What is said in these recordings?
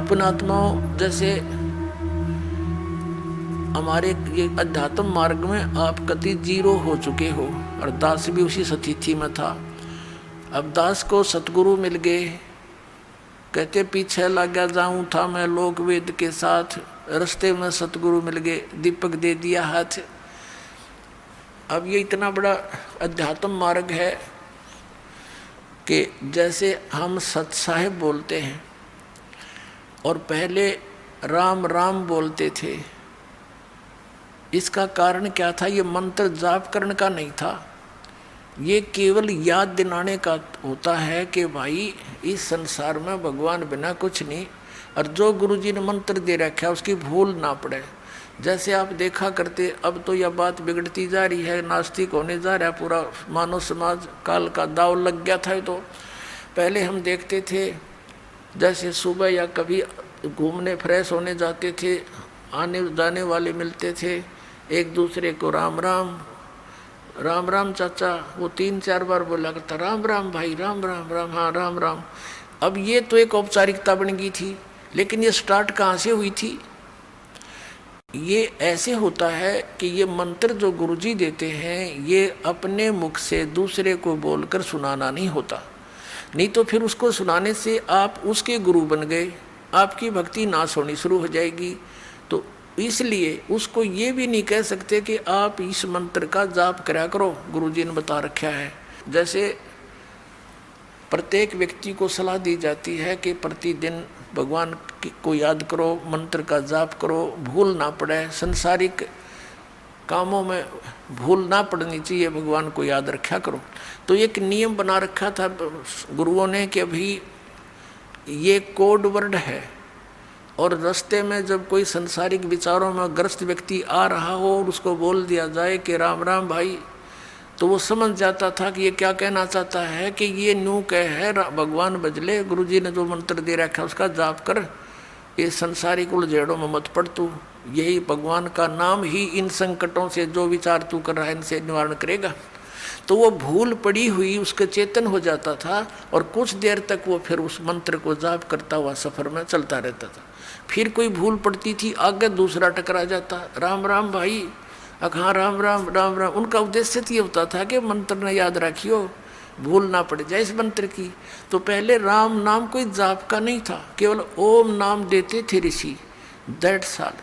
अपना आत्माओं जैसे हमारे ये अध्यात्म मार्ग में आप कति जीरो हो चुके हो, और दास भी उसी स्थिति में था। अब दास को सतगुरु मिल गए, कहते पीछे लगा जाऊं था मैं लोक वेद के साथ, रास्ते में सतगुरु मिल गए, दीपक दे दिया हाथ। अब ये इतना बड़ा अध्यात्म मार्ग है कि जैसे हम सत साहिब बोलते हैं और पहले राम राम बोलते थे, इसका कारण क्या था? ये मंत्र जाप करने का नहीं था, ये केवल याद दिलाने का होता है कि भाई इस संसार में भगवान बिना कुछ नहीं, और जो गुरुजी ने मंत्र दे रखा है उसकी भूल ना पड़े। जैसे आप देखा करते, अब तो यह बात बिगड़ती जा रही है, नास्तिक होने जा रहा है पूरा मानव समाज, काल का दाव लग गया था। तो पहले हम देखते थे जैसे सुबह या कभी घूमने फ्रेश होने जाते थे, आने जाने वाले मिलते थे, एक दूसरे को राम राम राम राम चाचा, वो 3-4 बार बोला करता राम राम भाई, राम राम राम, हाँ राम राम। अब ये तो एक औपचारिकता बन गई थी, लेकिन ये स्टार्ट कहाँ से हुई थी? ये ऐसे होता है कि ये मंत्र जो गुरुजी देते हैं ये अपने मुख से दूसरे को बोलकर सुनाना नहीं होता, नहीं तो फिर उसको सुनाने से आप उसके गुरु बन गए, आपकी भक्ति नाश होनी शुरू हो जाएगी। तो इसलिए उसको ये भी नहीं कह सकते कि आप इस मंत्र का जाप करा करो, गुरुजी ने बता रखा है। जैसे प्रत्येक व्यक्ति को सलाह दी जाती है कि प्रतिदिन भगवान को याद करो, मंत्र का जाप करो, भूल ना पड़े, संसारिक कामों में भूल ना पड़नी चाहिए, भगवान को याद रखा करो। तो एक नियम बना रखा था गुरुओं ने कि अभी ये कोड वर्ड है, और रास्ते में जब कोई संसारिक विचारों में ग्रस्त व्यक्ति आ रहा हो और उसको बोल दिया जाए कि राम राम भाई, तो वो समझ जाता था कि ये क्या कहना चाहता है, कि ये न्यू कह है भगवान बजले, गुरुजी ने जो मंत्र दे रखा है उसका जाप कर, ये संसारिक उलझेड़ों में मत पड़ तू, यही भगवान का नाम ही इन संकटों से जो विचार तू कर रहा है इनसे निवारण करेगा। तो वो भूल पड़ी हुई उसके चेतन हो जाता था, और कुछ देर तक वो फिर उस मंत्र को जाप करता हुआ सफर में चलता रहता था। फिर कोई भूल पड़ती थी, आगे दूसरा टकरा जाता, राम राम भाई, हाँ राम राम राम राम। उनका उद्देश्य तो ये होता था कि मंत्र ने याद रखियो, भूल ना पड़ जाए इस मंत्र की। तो पहले राम नाम कोई जाप का नहीं था, केवल ओम नाम देते थे ऋषि, दैट्स ऑल।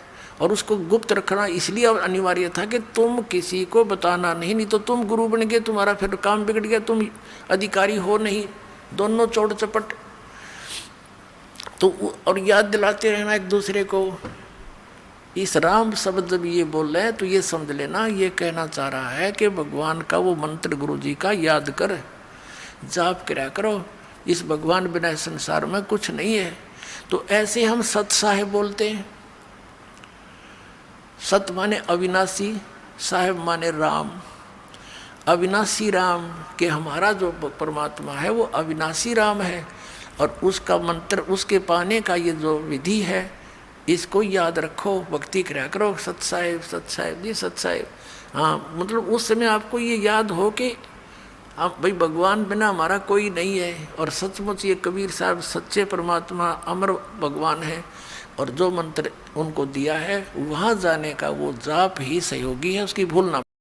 और उसको गुप्त रखना इसलिए अनिवार्य था कि तुम किसी को बताना नहीं तो तुम गुरु बन गए, तुम्हारा फिर काम बिगड़ गया, तुम अधिकारी हो नहीं, दोनों चौड़ चपट। तो और याद दिलाते रहना एक दूसरे को। इस राम शब्द जब ये बोल रहे हैं तो ये समझ लेना, ये कहना चाह रहा है कि भगवान का वो मंत्र गुरुजी का याद कर, जाप करा करो, इस भगवान बिना संसार में कुछ नहीं है। तो ऐसे हम सत साहिब बोलते हैं। सत माने अविनाशी, साहिब माने राम। अविनाशी राम के हमारा जो परमात्मा है वो अविनाशी राम है, और उसका मंत्र, उसके पाने का ये जो विधि है, इसको याद रखो, भक्ति करा करो, सत साहिब जी, सत साहिब। हाँ, मतलब उस समय आपको ये याद हो कि आप भाई भगवान बिना हमारा कोई नहीं है, और सचमुच ये कबीर साहब सच्चे परमात्मा अमर भगवान है, और जो मंत्र उनको दिया है वहाँ जाने का वो जाप ही सहयोगी है, उसकी भूल ना